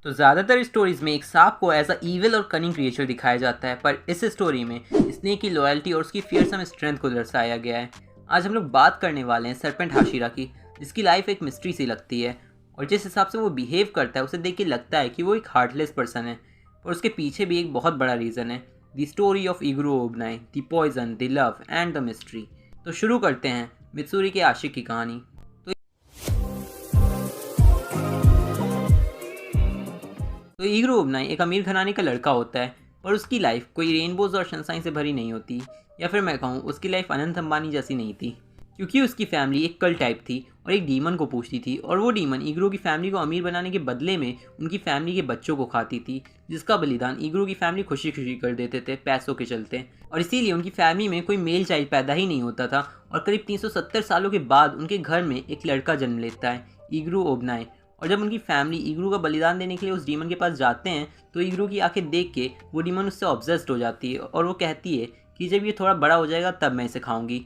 तो ज़्यादातर स्टोरीज़ में एक सांप को एज अ ईविल और कनिंग क्रिएचर दिखाया जाता है, पर इस स्टोरी में स्नेक की लॉयल्टी और उसकी फियरसम स्ट्रेंथ को दर्शाया गया है। आज हम लोग बात करने वाले हैं सरपेंट हाशिरा की, जिसकी लाइफ एक मिस्ट्री सी लगती है और जिस हिसाब से वो बिहेव करता है उसे देख के लगता है कि वो एक हार्टलेस पर्सन है। और उसके पीछे भी एक बहुत बड़ा रीज़न है, the story of Iguro Obanai, the poison, the love and the mystery. तो शुरू करते हैं मित्सुरी के आशिक की कहानी। तो ईगरो ओबनाई एक अमीर घराने का लड़का होता है, पर उसकी लाइफ कोई रेनबोज और सनशाइन से भरी नहीं होती, या फिर मैं कहूँ उसकी लाइफ अनंत अंबानी जैसी नहीं थी, क्योंकि उसकी फैमिली एक कल टाइप थी और एक डीमन को पूछती थी, और वो डीमन ईगरो की फैमिली को अमीर बनाने के बदले में उनकी फैमिली के बच्चों को खाती थी, जिसका बलिदान ईगरो की फैमिली खुशी खुशी कर देते थे पैसों के चलते। और इसीलिए उनकी फैमिली में कोई मेल चाइल्ड पैदा ही नहीं होता था, और करीब 370 सालों के बाद उनके घर में एक लड़का जन्म लेता है, ईगरो ओबनाई। और जब उनकी फैमिली ईगरू का बलिदान देने के लिए उस डीमन के पास जाते हैं, तो ईगरू की आंखें देख के वो डीमन उससे ऑब्सेस्ड हो जाती है और वो कहती है कि जब ये थोड़ा बड़ा हो जाएगा तब मैं इसे खाऊंगी।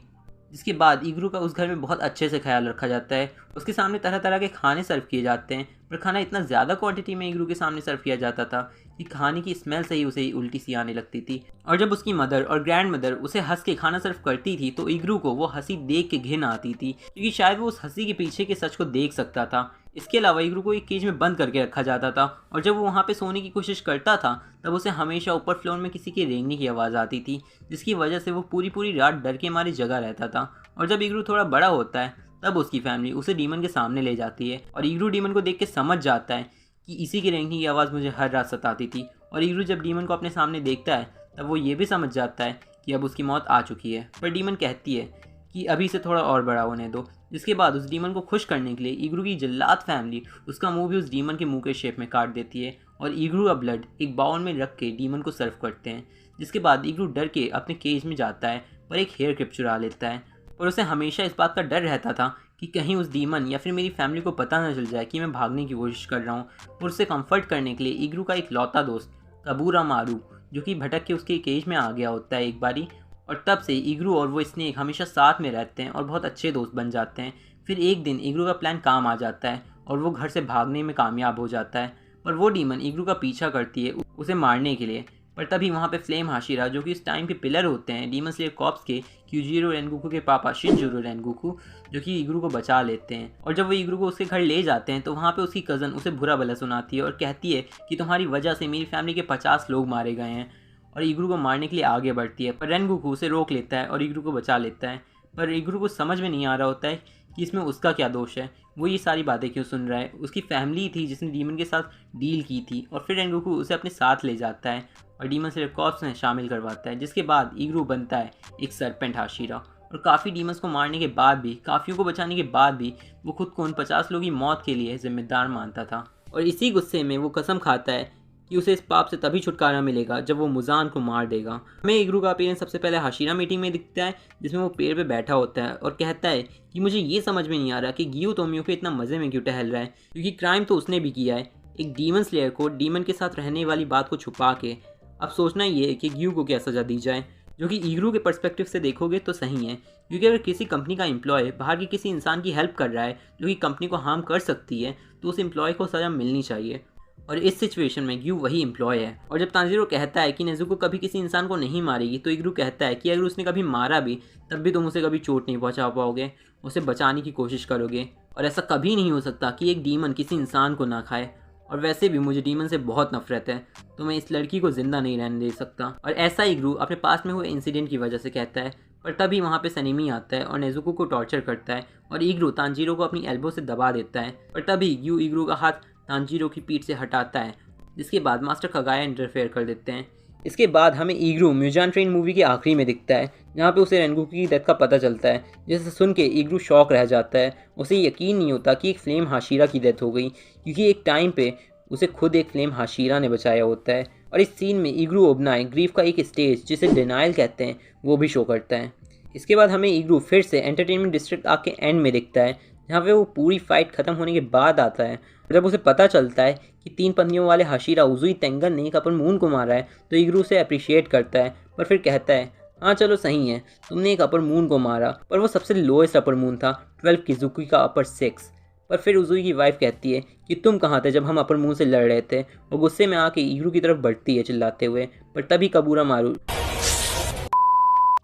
जिसके बाद ईगरू का उस घर में बहुत अच्छे से ख्याल रखा जाता है। उसके सामने तरह तरह के खाने सर्व किए जाते हैं, पर खाना इतना ज़्यादा क्वांटिटी में ईगरू के सामने सर्व किया जाता था कि खाने की स्मेल से ही उसे उल्टी सी आने लगती थी। और जब उसकी मदर और ग्रैंड मदर उसे हंस के खाना सर्व करती थी, तो ईगरू को वो हंसी देख के घिन आती थी, क्योंकि शायद वो उस हंसी के पीछे के सच को देख सकता था। इसके अलावा ईगरू को एक केज में बंद करके रखा जाता था, और जब वो वहाँ पे सोने की कोशिश करता था तब उसे हमेशा ऊपर फ्लोर में किसी के रेंगने की आवाज़ आती थी, जिसकी वजह से वो पूरी पूरी रात डर के मारे जगा रहता था। और जब ईगरू थोड़ा बड़ा होता है तब उसकी फैमिली उसे डीमन के सामने ले जाती है, और ईगरू डीमन को देख के समझ जाता है कि इसी की रेंगने की आवाज़ मुझे हर रात सताती थी। और ईगरू जब डीमन को अपने सामने देखता है तब वो ये भी समझ जाता है कि अब उसकी मौत आ चुकी है, पर डीमन कहती है कि अभी इसे थोड़ा और बड़ा होने दो। जिसके बाद उस डीमन को खुश करने के लिए ईगरू की जल्लाद फैमिली उसका मुंह भी उस डीमन के मुंह के शेप में काट देती है, और ईगरू का ब्लड एक बाउल में रख के डीमन को सर्व करते हैं। जिसके बाद ईगरू डर के अपने केज में जाता है, पर एक हेयर क्लिप चुरा लेता है। और उसे हमेशा इस बात का डर रहता था कि कहीं उस डीमन या फिर मेरी फैमिली को पता न चल जाए कि मैं भागने की कोशिश कर रहा हूँ। और उसे कंफर्ट करने के लिए ईगरू का एक लौता दोस्त कबूरा मारू, जो कि भटक के उसके केज में आ गया होता है एक बारी, और तब से ईगरू और वो स्नेक हमेशा साथ में रहते हैं और बहुत अच्छे दोस्त बन जाते हैं। फिर एक दिन ईगरू का प्लान काम आ जाता है और वो घर से भागने में कामयाब हो जाता है, पर वो डीमन ईगरू का पीछा करती है उसे मारने के लिए। पर तभी वहाँ पे फ्लेम हाशिरा, जो कि उस टाइम के पिलर होते हैं डीमन स्लेयर कॉर्प्स के, क्यूजिरो रेनगोकू के पापा शिनजुरो रेनगोकू, जो कि ईगरू को बचा लेते हैं। और जब वो ईगरू को उसके घर ले जाते हैं तो वहाँ पे उसकी कज़न उसे बुरा भला सुनाती है और कहती है कि तुम्हारी वजह से मेरी फैमिली के 50 लोग मारे गए हैं, और ईगरू को मारने के लिए आगे बढ़ती है। पर रेनगोकू उसे रोक लेता है और ईगरू को बचा लेता है। पर ईगरू को समझ में नहीं आ रहा होता है कि इसमें उसका क्या दोष है, वो ये सारी बातें क्यों सुन रहा है। उसकी फैमिली थी जिसने डीमन के साथ डील की थी, और फिर रेनगोकू उसे अपने साथ ले जाता है और डीमन स्लेयर कॉर्प्स में शामिल करवाता है। जिसके बाद ईगरू बनता है एक सरपेंट हाशिरा, और काफ़ी डीमंस को मारने के बाद भी, काफ़ियों को बचाने के बाद भी, वो खुद को उन 50 लोगों की मौत के लिए जिम्मेदार मानता था। और इसी गुस्से में वो कसम खाता है कि उसे इस पाप से तभी छुटकारा मिलेगा जब वो मुजान को मार देगा। हमें ईगरू का अपीयरेंस सबसे पहले हाशिरा मीटिंग में दिखता है, जिसमें वो पेड़ पे बैठा होता है और कहता है कि मुझे ये समझ में नहीं आ रहा कि गियो तोमियो इतना मज़े में क्यों टहल रहा है, क्योंकि क्राइम तो उसने भी किया है, एक डीमन स्लेयर को डीमन के साथ रहने वाली बात को छुपा के। अब सोचना ये है कि गियो को क्या सज़ा दी जाए, जो कि ईगरू के पर्सपेक्टिव से देखोगे तो सही है, क्योंकि अगर किसी कंपनी का एम्प्लॉय बाहर के किसी इंसान की हेल्प कर रहा है जो कि कंपनी को हार्म कर सकती है, तो उस एम्प्लॉय को सज़ा मिलनी चाहिए। और इस सिचुएशन में ग्यू वही एम्प्लॉय है। और जब तांजीरो कहता है कि नेजुको कभी किसी इंसान को नहीं मारेगी, तो ईगरू कहता है कि अगर उसने कभी मारा भी तब भी तुम उसे कभी चोट नहीं पहुंचा पाओगे, उसे बचाने की कोशिश करोगे, और ऐसा कभी नहीं हो सकता कि एक डीमन किसी इंसान को ना खाए। और वैसे भी मुझे डीमन से बहुत नफरत है, तो मैं इस लड़की को जिंदा नहीं रहने दे सकता। और ऐसा ईगरू अपने पास में हुए इंसिडेंट की वजह से कहता है। पर तभी वहाँ पे सनीमी आता है और नेजुको को टॉर्चर करता है, और ईगरू तांजीरो को अपनी एल्बो से दबा देता है। पर तभी ग्यू ईगरू का हाथ तांजीरो की पीठ से हटाता है, जिसके बाद मास्टर कगाया इंटरफेयर कर देते हैं। इसके बाद हमें ईगरू म्यूजान ट्रेन मूवी के आखिरी में दिखता है, जहाँ पे उसे रेनगोकू की डेथ का पता चलता है, जिसे सुन के ईगरू शॉक रह जाता है। उसे यकीन नहीं होता कि एक फ्लेम हाशिरा की डेथ हो गई, क्योंकि एक टाइम पे उसे खुद एक फ्लेम हाशिरा ने बचाया होता है। और इस सीन में ईगरू ओबनाई ग्रीफ का एक स्टेज, जिसे डिनाइल कहते हैं, वो भी शो करता है। इसके बाद हमें ईगरू फिर से एंटरटेनमेंट डिस्ट्रिक्ट आर्क के एंड में दिखता है, जहाँ पे वो पूरी फाइट खत्म होने के बाद आता है। जब उसे पता चलता है कि 3 पत्नियों वाले हाशिरा उजुई तेंगन ने एक अपर मून को मारा है, तो ईगरू उसे अप्रिशिएट करता है, पर फिर कहता है हाँ चलो सही है, तुमने एक अपर मून को मारा, पर वो सबसे लोएस्ट अपर मून था, 12 किजुकी का अपर 6। पर फिर उजुई की वाइफ कहती है कि तुम कहाँ थे जब हम अपर मून से लड़ रहे थे। वो गुस्से में आके ईगरू की तरफ बढ़ती है चिल्लाते हुए, पर तभी कबूरा मारू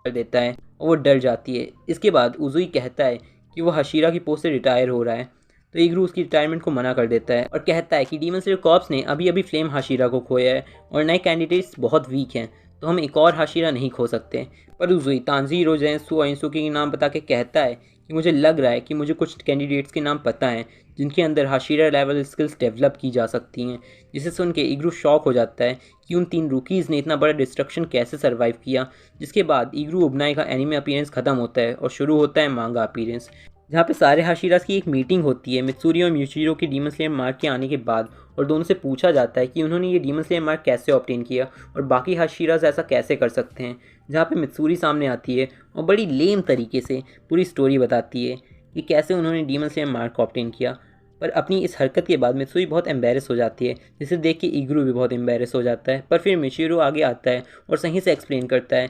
कर देता है और वो डर जाती है। इसके बाद उजुई कहता है कि वो हशीरा की पोस्ट से रिटायर हो रहा है, तो ईगरू उसकी रिटायरमेंट को मना कर देता है और कहता है कि डीमन स्लेयर कॉर्प्स ने अभी अभी फ्लेम हशीरा को खोया है और नए कैंडिडेट्स बहुत वीक हैं, तो हम एक और हशीरा नहीं खो सकते। पर उजुई तांजीरो, जैंसू और इंसुकी के नाम बता के कहता है कि मुझे लग रहा है कि मुझे कुछ कैंडिडेट्स के नाम पता हैं जिनके अंदर हशीरा लेवल स्किल्स डेवलप की जा सकती हैं। जिसे सुन के ईगरू शॉक हो जाता है कि उन 3 रूकीज़ ने इतना बड़ा डिस्ट्रक्शन कैसे सर्वाइव किया। जिसके बाद ईगरू उबनाई का एनिमे अपीयरेंस खत्म होता है और शुरू होता है मांगा अपीयरेंस, जहाँ पे सारे हशीरास की एक मीटिंग होती है मित्सुरी और म्यूचिरो की डीमन स्लेयर मार्क के आने के बाद, और दोनों से पूछा जाता है कि उन्होंने ये डीमन स्लेयर मार्क कैसे ऑब्टेन किया और बाकी हशीरास ऐसा कैसे कर सकते हैं। जहाँ पे मित्सुरी सामने आती है और बड़ी लेम तरीके से पूरी स्टोरी बताती है कि कैसे उन्होंने डीमन स्लेयर मार्क ऑब्टेन किया। पर अपनी इस हरकत के बाद मित्सुरी बहुत एम्बेरस हो जाती है, जिसे देख के ईगरू भी बहुत एम्बेरस हो जाता है। पर फिर मिचिरो आगे आता है और सही से एक्सप्लेन करता है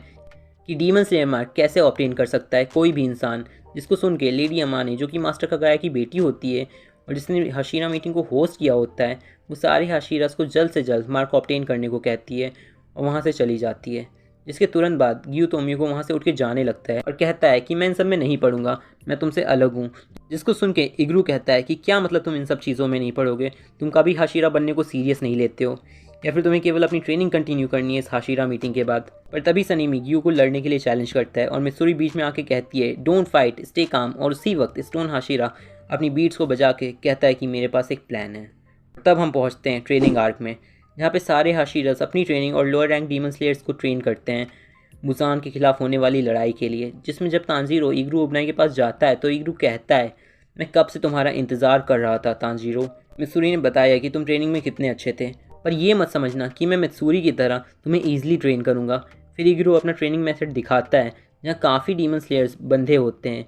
कि डीमन स्लेयर मार्क कैसे ऑब्टेन कर सकता है कोई भी इंसान। जिसको सुन के लेडी अमाने, जो कि मास्टर कगाया की बेटी होती है और जिसने हशीरा मीटिंग को होस्ट किया होता है, वो सारे हशीरास को जल्द से जल्द मार्क ऑब्टेन करने को कहती है और वहाँ से चली जाती है। जिसके तुरंत बाद ग्यूतोमी को वहाँ से उठ के जाने लगता है और कहता है कि मैं इन सब में नहीं पढ़ूंगा, मैं तुमसे अलग हूँ। जिसको सुन के इग्रू कहता है कि क्या मतलब तुम इन सब चीज़ों में नहीं पढ़ोगे, तुम कभी हशीरा बनने को सीरियस नहीं लेते हो, या फिर तुम्हें केवल अपनी ट्रेनिंग कंटिन्यू करनी है इस हशीरा मीटिंग के बाद। पर तभी सनीमी ग्यू को लड़ने के लिए चैलेंज करता है और मित्सुरी बीच में आके कहती है डोंट फाइट, स्टे काम। और उसी वक्त स्टोन हशीरा अपनी बीट्स को बजा के कहता है कि मेरे पास एक प्लान है। तब हम पहुँचते हैं ट्रेनिंग आर्क में, जहाँ पे सारे हशीरास अपनी ट्रेनिंग और लोअर रैंक डीमन स्लेयर्स को ट्रेन करते हैं मुजान के खिलाफ होने वाली लड़ाई के लिए। जिसमें जब तांजीरो ईगरू उबनाई के पास जाता है तो ईगरू कहता है मैं कब से तुम्हारा इंतज़ार कर रहा था तांजीरो। मित्सुरी ने बताया कि तुम ट्रेनिंग में कितने अच्छे थे, पर ये मत समझना कि मैं मित्सुरी की तरह तुम्हें ईजिली ट्रेन करूँगा। फिर ईगरू अपना ट्रेनिंग मेथड दिखाता है जहाँ काफ़ी डीमन स्लेयर्स बंधे होते हैं।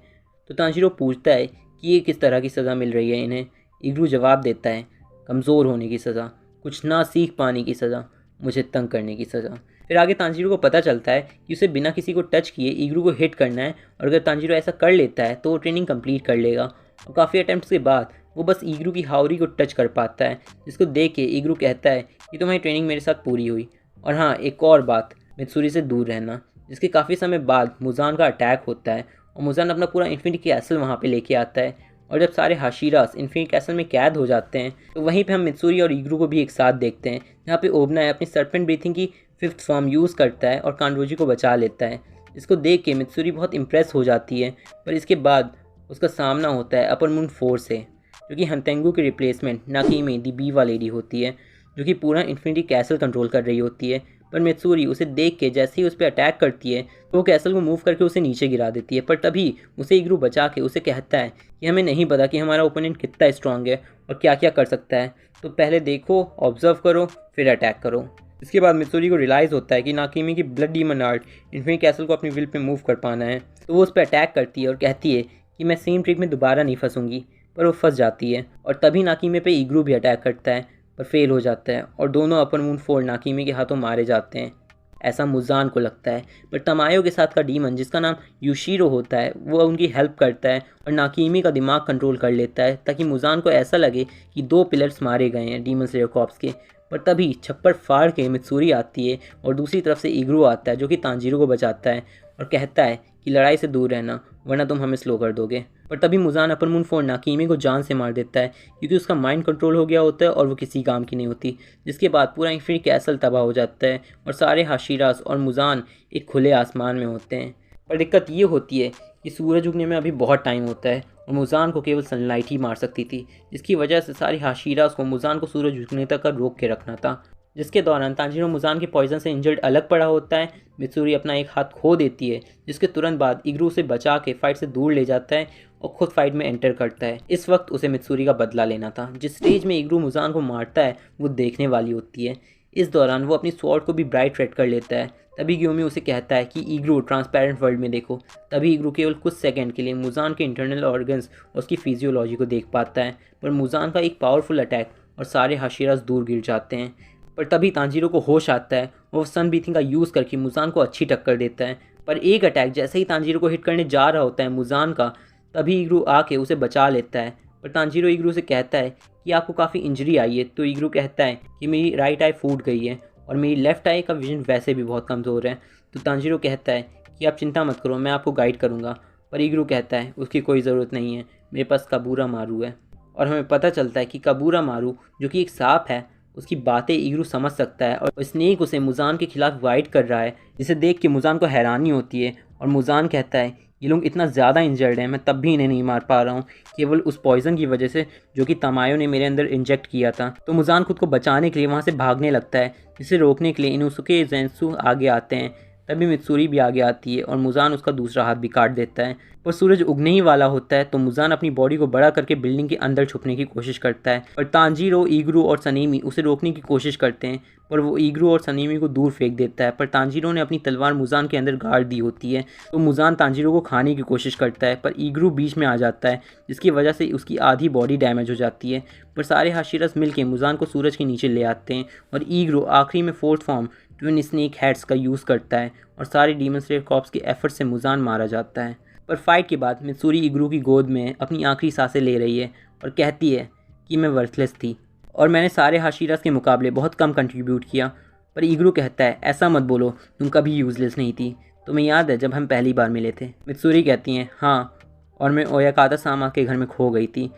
तो तांजीरो पूछता है कि ये किस तरह की सज़ा मिल रही है इन्हें। ईगरू जवाब देता है कमज़ोर होने की सज़ा, कुछ ना सीख पाने की सज़ा, मुझे तंग करने की सज़ा। फिर आगे तांजीरो को पता चलता है कि उसे बिना किसी को टच किए ईगरू को हिट करना है, और अगर तांजीरो ऐसा कर लेता है तो वो ट्रेनिंग कंप्लीट कर लेगा। और काफ़ी अटैम्प्ट्स के बाद वो बस ईगरू की हाउरी को टच कर पाता है, जिसको देख के ईगरू कहता है कि तुम्हारी ट्रेनिंग मेरे साथ पूरी हुई। और हाँ, एक और बात, मित्सुरी से दूर रहना। जिसके काफ़ी समय बाद मुजान का अटैक होता है और मुजान अपना पूरा इन्फिनिटी कैसल वहाँ पे लेके आता है। और जब सारे हशीरास इन्फिनिटी कैसल में कैद हो जाते हैं तो वहीं पे हम मित्सुरी और ईगरू को भी एक साथ देखते हैं, जहाँ पे ओबनाई अपनी सर्पेंट ब्रीथिंग की 5th फॉर्म यूज़ करता है और कांडोजी को बचा लेता है। इसको देख के मित्सुरी बहुत इम्प्रेस हो जाती है। पर इसके बाद उसका सामना होता है अपर मून 4 से, जो कि हंतेंगू की रिप्लेसमेंट नाकीमी दी बीवा लेडी होती है, जो कि पूरा इन्फिनिटी कैसल कंट्रोल कर रही होती है। पर मित्सुरी उसे देख के जैसे ही उस पर अटैक करती है तो वो कैसल को मूव करके उसे नीचे गिरा देती है। पर तभी उसे ईगरू बचा के उसे कहता है कि हमें नहीं पता कि हमारा ओपोनेंट कितना स्ट्रांग है और क्या क्या कर सकता है, तो पहले देखो, ऑब्जर्व करो, फिर अटैक करो। इसके बाद मित्सुरी को रियलाइज़ होता है कि नाकीमी की blood demon art infinity castle को अपनी विल पे मूव कर पाना है, तो वो उस पर अटैक करती है और कहती है कि मैं सेम ट्रिक में दोबारा नहीं फंसूंगी। पर वो फंस जाती है और तभी नाकीमी पे ईगरू भी अटैक करता है, पर फेल हो जाता है और दोनों अपर मून 4 नाकीमी के हाथों मारे जाते हैं, ऐसा मुजान को लगता है। पर तमायो के साथ का डीमन, जिसका नाम यूशिरो होता है, वो उनकी हेल्प करता है और नाकीमी का दिमाग कंट्रोल कर लेता है, ताकि मुजान को ऐसा लगे कि 2 पिलर्स मारे गए हैं डीमन स्लेयर कॉर्प्स के। पर तभी छप्पर फाड़ के मित्सुरी आती है और दूसरी तरफ से ईगरू आता है, जो कि तांजीरो को बचाता है और कहता है कि लड़ाई से दूर रहना, वरना तुम हमें स्लो कर दोगे। पर तभी मुजान अपर मून 4 नाकीमी को जान से मार देता है, क्योंकि उसका माइंड कंट्रोल हो गया होता है और वो किसी काम की नहीं होती। जिसके बाद पूरा इन्फिनिटी कैसल तबाह हो जाता है और सारे हशीरास और मुजान एक खुले आसमान में होते हैं। पर दिक्कत ये होती है कि सूरज उगने में अभी बहुत टाइम होता है और मुजान को केवल सनलाइट ही मार सकती थी, जिसकी वजह से सारी हशीरास को मुजान को सूरज उगने तक का रोक के रखना था। जिसके दौरान तांजीरो मुजान के पॉइजन से इंजर्ड अलग पड़ा होता है। मित्सुरी अपना एक हाथ खो देती है, जिसके तुरंत बाद ईगरू उसे बचा के फाइट से दूर ले जाता है और खुद फाइट में एंटर करता है। इस वक्त उसे मित्सुरी का बदला लेना था। जिस स्टेज में ईगरू मुजान को मारता है वो देखने वाली होती है। इस दौरान वो अपनी स्वॉर्ड को भी ब्राइट रेड कर लेता है। तभी ग्यूमी उसे कहता है कि ईगरू ट्रांसपेरेंट वर्ल्ड में देखो। तभी ईगरू केवल कुछ सेकंड के लिए मुजान के इंटरनल ऑर्गन्स और उसकी फिजियोलॉजी को देख पाता है। पर मुजान का एक पावरफुल अटैक और सारे हशीरास दूर गिर जाते हैं। पर तभी तांजीरो को होश आता है और वो सन ब्रीथिंग का यूज़ करके मुजान को अच्छी टक्कर देता है। पर एक अटैक जैसे ही तांजीरो को हिट करने जा रहा होता है मुजान का, तभी ईगरू आके उसे बचा लेता है। पर तांजीरो ईगरू से कहता है कि आपको काफ़ी इंजरी आई है। तो ईगरू कहता है कि मेरी राइट आई फूट गई है और मेरी लेफ़्ट आई का विजन वैसे भी बहुत कमज़ोर है। तो तांजीरो कहता है कि आप चिंता मत करो, मैं आपको गाइड करूँगा। पर ईगरू कहता है उसकी कोई ज़रूरत नहीं है, मेरे पास काबूरा मारू है। और हमें पता चलता है कि काबूरा मारू जो कि एक सांप है, उसकी बातें ईगरू समझ सकता है और स्नेक उसे मुजान के खिलाफ गाइड कर रहा है, जिसे देख के मुजान को हैरानी होती है। और मुजान कहता है ये लोग इतना ज़्यादा इंजर्ड हैं, मैं तब भी इन्हें नहीं मार पा रहा हूँ, केवल उस पॉइज़न की वजह से जो कि तमायो ने मेरे अंदर इंजेक्ट किया था। तो मुजान खुद को बचाने के लिए वहाँ से भागने लगता है, जिसे रोकने के लिए इनोसुके ज़ेन्सु आगे आते हैं। तभी मित्सुरी भी आगे आती है और मुजान उसका दूसरा हाथ भी काट देता है। पर सूरज उगने ही वाला होता है तो मुजान अपनी बॉडी को बड़ा करके बिल्डिंग के अंदर छुपने की कोशिश करता है। पर तांजीरो, ईगरू और सनेमी उसे रोकने की कोशिश करते हैं, पर वो ईगरू और सनेमी को दूर फेंक देता है। पर तांजीरो ने अपनी तलवार मुजान के अंदर गाड़ दी होती है, तो मुजान तांजीरो को खाने की कोशिश करता है, पर ईगरू बीच में आ जाता है, जिसकी वजह से उसकी आधी बॉडी डैमेज हो जाती है। पर सारे हाशिरास मिलकर मुजान को सूरज के नीचे ले आते हैं और ईगरू आखिरी में fourth form twin snake heads का यूज़ करता है और सारे डीमन स्लेयर कॉर्प्स के एफर्ट से मुजान मारा जाता है। पर फाइट के बाद मित्सुरी ईगरू की गोद में अपनी आखिरी सांसें ले रही है और कहती है कि मैं वर्थलेस थी और मैंने सारे हाशिरास के मुकाबले बहुत कम कंट्रीब्यूट किया। पर ईगरू कहता है ऐसा मत बोलो, तुम कभी यूज़लेस नहीं थी, तुम्हें याद है जब हम पहली बार मिले थे। मित्सुरी कहती हैं हाँ, और मैं ओयाकाता सामा के घर में खो गई थी,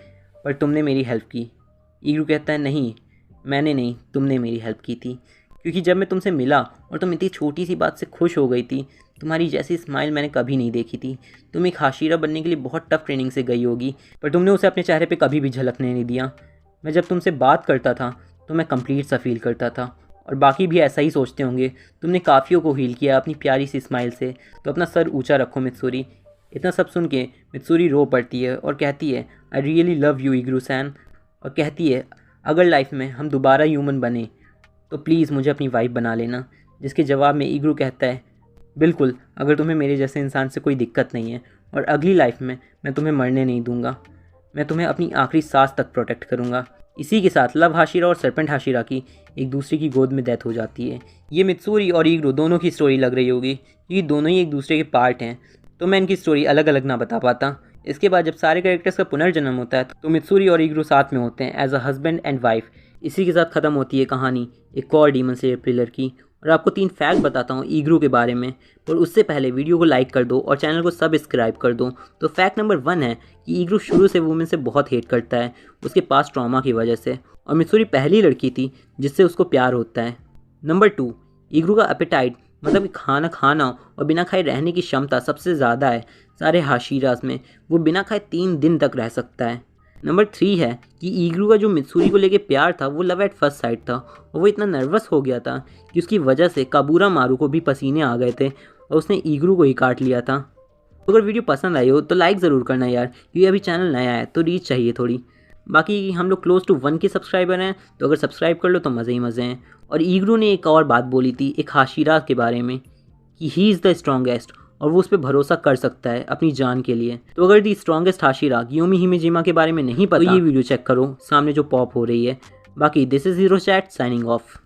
पर तुमने मेरी हेल्प की। ईगरू कहता है नहीं, मैंने नहीं, तुमने मेरी हेल्प की थी, क्योंकि जब मैं तुमसे मिला और तुम इतनी छोटी सी बात से खुश हो गई थी, तुम्हारी जैसी स्माइल मैंने कभी नहीं देखी थी। तुम एक हाशिरा बनने के लिए बहुत टफ ट्रेनिंग से गई होगी, पर तुमने उसे अपने चेहरे पे कभी भी झलकने नहीं दिया। मैं जब तुमसे बात करता था तो मैं कंप्लीट सा फील करता था, और बाकी भी ऐसा ही सोचते होंगे। तुमने काफ़ियों को हील किया अपनी प्यारी सी स्माइल से, तो अपना सर ऊँचा रखो मित्सुरी। इतना सब सुन के मित्सुरी रो पड़ती है और कहती है I really love you Iguro san, और कहती है अगर लाइफ में हम दोबारा ह्यूमन बने तो प्लीज़ मुझे अपनी वाइफ बना लेना। जिसके जवाब में ईगरू कहता है बिल्कुल, अगर तुम्हें मेरे जैसे इंसान से कोई दिक्कत नहीं है, और अगली लाइफ में मैं तुम्हें मरने नहीं दूंगा, मैं तुम्हें अपनी आखिरी सांस तक प्रोटेक्ट करूंगा। इसी के साथ लव हाशिरा और सरपेंट हाशिरा की एक दूसरे की गोद में डेथ हो जाती है। ये मित्सुरी और ईगरू दोनों की स्टोरी लग रही होगी, क्योंकि दोनों ही एक दूसरे के पार्ट हैं, तो मैं इनकी स्टोरी अलग अलग ना बता पाता। इसके बाद जब सारे कैरेक्टर्स का पुनर्जन्म होता है तो मित्सुरी और ईगरू साथ में होते हैं as a husband and wife. इसी के साथ ख़त्म होती है कहानी एक और डीमन स्लेयर पिलर की। और आपको 3 फैक्ट बताता हूँ ईगरू के बारे में, पर उससे पहले वीडियो को लाइक कर दो और चैनल को सब्सक्राइब कर दो। तो फैक्ट नंबर 1 है कि ईगरू शुरू से वुमेन से बहुत हेट करता है उसके पास ट्रॉमा की वजह से, और मित्सुरी पहली लड़की थी जिससे उसको प्यार होता है। नंबर 2, ईगरू का एपेटाइट मतलब कि खाना खाना और बिना खाए रहने की क्षमता सबसे ज़्यादा है सारे हाशिरास में, वो बिना खाए 3 दिन तक रह सकता है। नंबर 3 है कि ईगरू का जो मित्सुरी को लेके प्यार था वो लव एट फर्स्ट साइट था, और वो इतना नर्वस हो गया था कि उसकी वजह से काबूरा मारू को भी पसीने आ गए थे और उसने ईगरू को ही काट लिया था। तो अगर वीडियो पसंद आई हो तो लाइक ज़रूर करना यार, क्योंकि अभी चैनल नया है तो रीच चाहिए थोड़ी। बाकी हम लोग क्लोज टू 1 के सब्सक्राइबर हैं, तो अगर सब्सक्राइब कर लो तो मज़े ही मज़े हैं। और ईगरू ने एक और बात बोली थी एक हाशिरा के बारे में कि ही इज़ द स्ट्रॉन्गेस्ट, और वो उस पर भरोसा कर सकता है अपनी जान के लिए। तो अगर दी स्ट्रॉन्गेस्ट हाशिरा गियोमी हिमेजिमा के बारे में नहीं पता तो ये वीडियो चेक करो, सामने जो पॉप हो रही है। बाकी this is hero chat signing off.